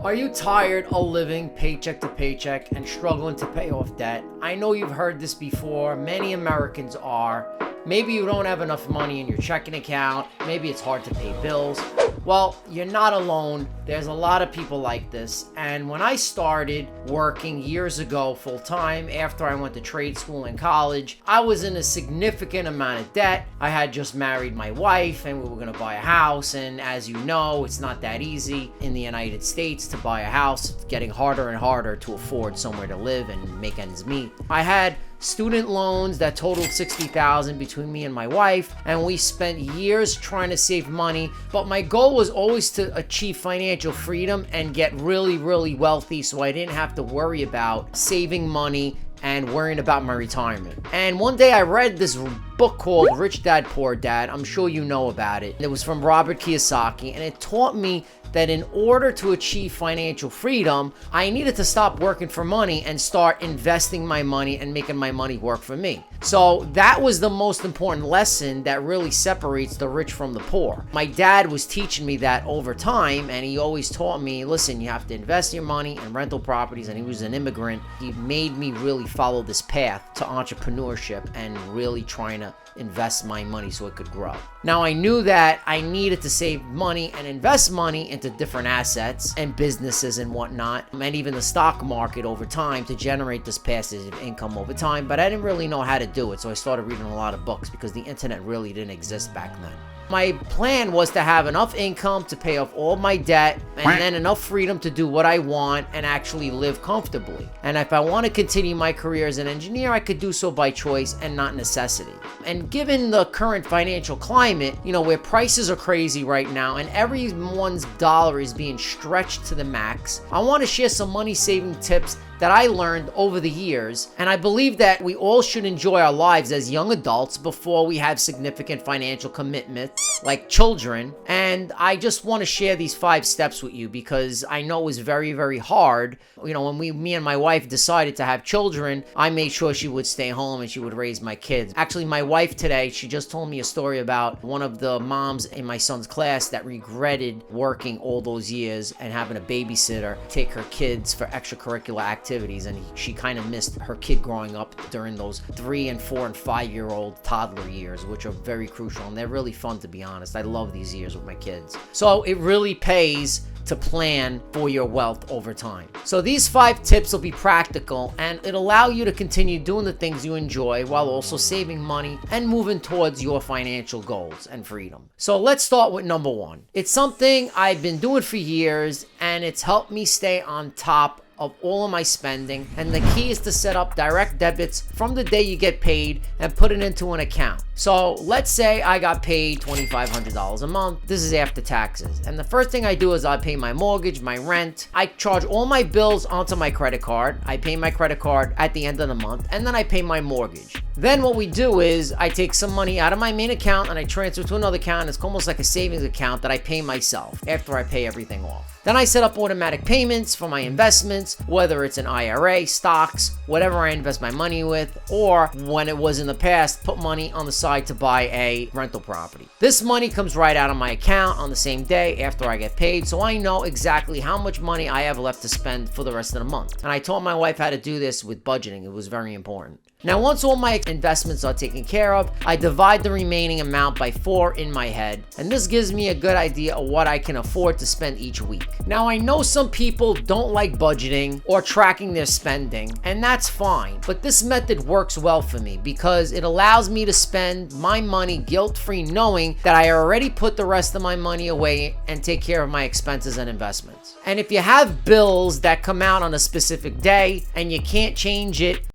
Are you tired of living paycheck to paycheck and struggling to pay off debt? I know you've heard this before. Many Americans are. Maybe you don't have enough money in your checking account. Maybe it's hard to pay bills. Well, you're not alone. There's a lot of people like this. And when I started working years ago full-time after I went to trade school and college, I was in a significant amount of debt. I had just married my wife and we were going to buy a house. And as you know, it's not that easy in the United States to buy a house. It's getting harder and harder to afford somewhere to live and make ends meet. I had student loans that totaled $60,000 between me and my wife, and we spent years trying to save money, but my goal was always to achieve financial freedom and get really wealthy so I didn't have to worry about saving money and worrying about my retirement. And one day I read this book called Rich Dad Poor Dad. I'm sure you know about it. It was from Robert Kiyosaki, and it taught me that in order to achieve financial freedom, I needed to stop working for money and start investing my money and making my money work for me. So that was the most important lesson that really separates the rich from the poor. My dad was teaching me that over time, and he always taught me, listen, you have to invest your money in rental properties, and he was an immigrant. He made me really follow this path to entrepreneurship and really trying to invest my money so it could grow. Now, I knew that I needed to save money and invest money into different assets and businesses and whatnot, and even the stock market over time to generate this passive income over time, but I didn't really know how to do it, so I started reading a lot of books because the internet really didn't exist back then. My plan was to have enough income to pay off all my debt and then enough freedom to do what I want and actually live comfortably. And if I want to continue my career as an engineer, I could do so by choice and not necessity. And given the current financial climate, where prices are crazy right now and everyone's dollar is being stretched to the max, I want to share some money saving tips that I learned over the years, and I believe that we all should enjoy our lives as young adults before we have significant financial commitments like children. And I just want to share these 5 steps with you because I know it was very hard. When me and my wife decided to have children, I made sure she would stay home and she would raise my kids. Actually, my wife today, she just told me a story about one of the moms in my son's class that regretted working all those years and having a babysitter take her kids for extracurricular activities, and she kind of missed her kid growing up during those 3 and 4 and 5-year-old toddler years, which are very crucial, and they're really fun, to be honest. I love these years with my kids. So it really pays to plan for your wealth over time. So these 5 tips will be practical, and it'll allow you to continue doing the things you enjoy while also saving money and moving towards your financial goals and freedom. So let's start with number 1. It's something I've been doing for years, and it's helped me stay on top of all of my spending, and the key is to set up direct debits from the day you get paid and put it into an account. So let's say I got paid $2,500 a month. This is after taxes. And the first thing I do is I pay my mortgage, my rent. I charge all my bills onto my credit card. I pay my credit card at the end of the month, and then I pay my mortgage. Then what we do is I take some money out of my main account and I transfer to another account. It's almost like a savings account that I pay myself after I pay everything off. Then I set up automatic payments for my investments, whether it's an IRA, stocks, whatever I invest my money with, or when it was in the past, put money on the side to buy a rental property. This money comes right out of my account on the same day after I get paid, so I know exactly how much money I have left to spend for the rest of the month. And I taught my wife how to do this with budgeting. It was very important. Now, once all my investments are taken care of, I divide the remaining amount by 4 in my head, and this gives me a good idea of what I can afford to spend each week. Now, I know some people don't like budgeting or tracking their spending, and that's fine, but this method works well for me because it allows me to spend my money guilt-free, knowing that I already put the rest of my money away and take care of my expenses and investments. And if you have bills that come out on a specific day and you can't change it,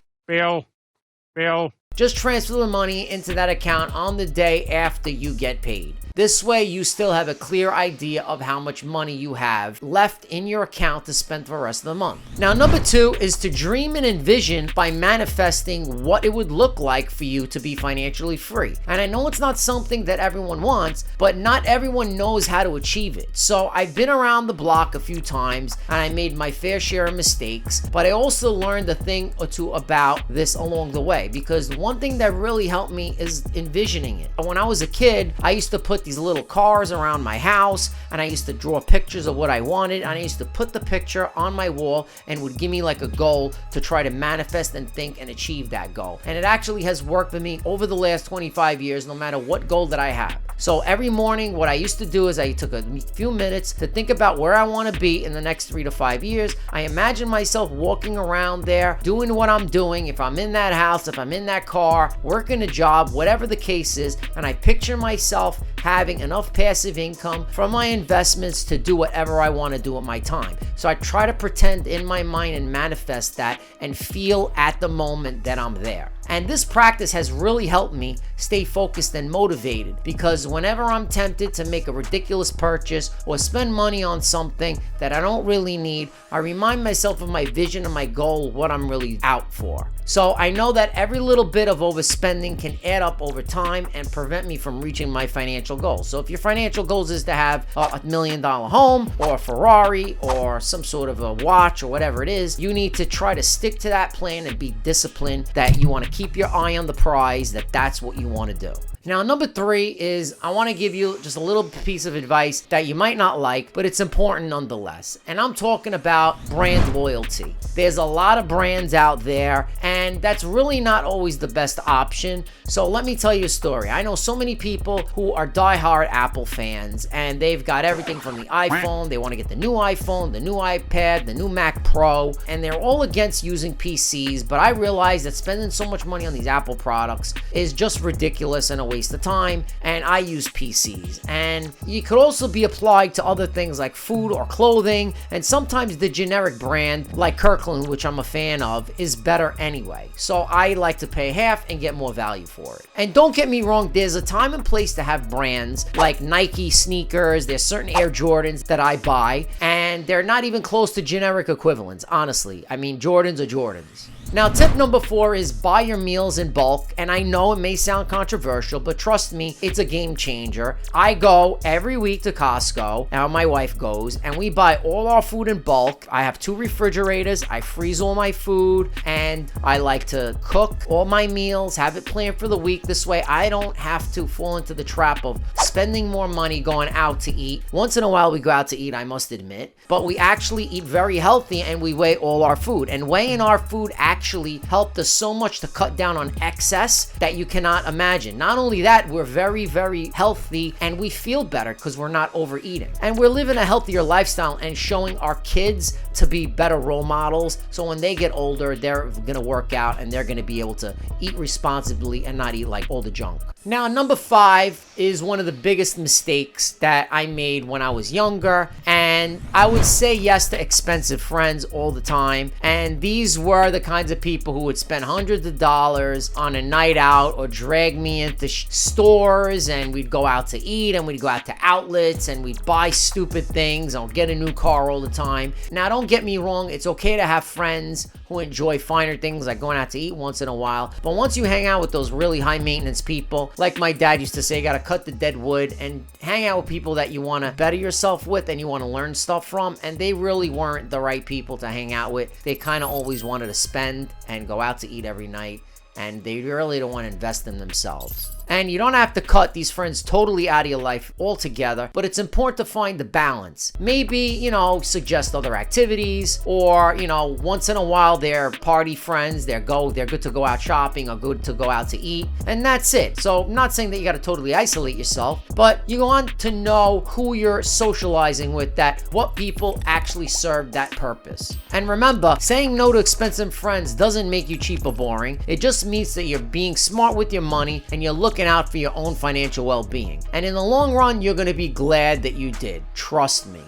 Bill, just transfer the money into that account on the day after you get paid. This way, you still have a clear idea of how much money you have left in your account to spend for the rest of the month. Now, number 2 is to dream and envision by manifesting what it would look like for you to be financially free. And I know it's not something that everyone wants, but not everyone knows how to achieve it. So I've been around the block a few times and I made my fair share of mistakes, but I also learned a thing or two about this along the way, because one thing that really helped me is envisioning it. When I was a kid, I used to put put these little cars around my house, and I used to draw pictures of what I wanted, and I used to put the picture on my wall and would give me like a goal to try to manifest and think and achieve that goal. And it actually has worked for me over the last 25 years, no matter what goal that I have. So every morning, what I used to do is I took a few minutes to think about where I want to be in the next 3 to 5 years. I imagine myself walking around there, doing what I'm doing. If I'm in that house, if I'm in that car, working a job, whatever the case is, and I picture myself having enough passive income from my investments to do whatever I want to do with my time. So I try to pretend in my mind and manifest that and feel at the moment that I'm there. And this practice has really helped me stay focused and motivated, because whenever I'm tempted to make a ridiculous purchase or spend money on something that I don't really need, I remind myself of my vision and my goal, what I'm really out for. So I know that every little bit of overspending can add up over time and prevent me from reaching my financial goals. So if your financial goals is to have a $1 million home or a Ferrari or some sort of a watch or whatever it is, you need to try to stick to that plan and be disciplined, that you want to keep your eye on the prize, that's what you want to do. Now, number 3 is I want to give you just a little piece of advice that you might not like, but it's important nonetheless. And I'm talking about brand loyalty. There's a lot of brands out there, and that's really not always the best option. So let me tell you a story. I know so many people who are diehard Apple fans, and they've got everything from the iPhone. They want to get the new iPhone, the new iPad, the new Mac Pro, and they're all against using PCs. But I realize that spending so much money on these Apple products is just ridiculous and a waste of time, and I use PCs. And it could also be applied to other things like food or clothing, and sometimes the generic brand like Kirkland, which I'm a fan of, is better anyway. So I like to pay half and get more value for it. And don't get me wrong, there's a time and place to have brands like Nike sneakers. There's certain Air Jordans that I buy, and they're not even close to generic equivalents, honestly. I mean, Jordans are Jordans. Now, tip number 4 is buy your meals in bulk. And I know it may sound controversial, but trust me, it's a game changer. I go every week to Costco, now my wife goes, and we buy all our food in bulk. I have 2 refrigerators. I freeze all my food, and I like to cook all my meals, have it planned for the week. This way, I don't have to fall into the trap of spending more money going out to eat. Once in a while, we go out to eat, I must admit, but we actually eat very healthy, and we weigh all our food. And weighing our food actually helped us so much to cut down on excess that you cannot imagine. Not only that, we're very, very healthy, and we feel better because we're not overeating. And we're living a healthier lifestyle and showing our kids to be better role models. So when they get older, they're going to work out and they're going to be able to eat responsibly and not eat like all the junk. Now, number 5 is one of the biggest mistakes that I made when I was younger, and I would say yes to expensive friends all the time. And these were the kinds of people who would spend hundreds of dollars on a night out or drag me into stores, and we'd go out to eat, and we'd go out to outlets, and we'd buy stupid things and get a new car all the time. Now, don't get me wrong, it's okay to have friends who enjoy finer things like going out to eat once in a while. But once you hang out with those really high maintenance people, like my dad used to say, you gotta cut the dead wood and hang out with people that you want to better yourself with and you want to learn stuff from. And they really weren't the right people to hang out with. They kind of always wanted to spend and go out to eat every night, and they really don't want to invest in themselves. And you don't have to cut these friends totally out of your life altogether, but it's important to find the balance. Maybe, suggest other activities, or, once in a while they're party friends, they're good to go out shopping or good to go out to eat, and that's it. So I'm not saying that you got to totally isolate yourself, but you want to know who you're socializing with, what people actually serve that purpose. And remember, saying no to expensive friends doesn't make you cheap or boring. It just means that you're being smart with your money and you're looking out for your own financial well-being. And in the long run, you're going to be glad that you did. Trust me.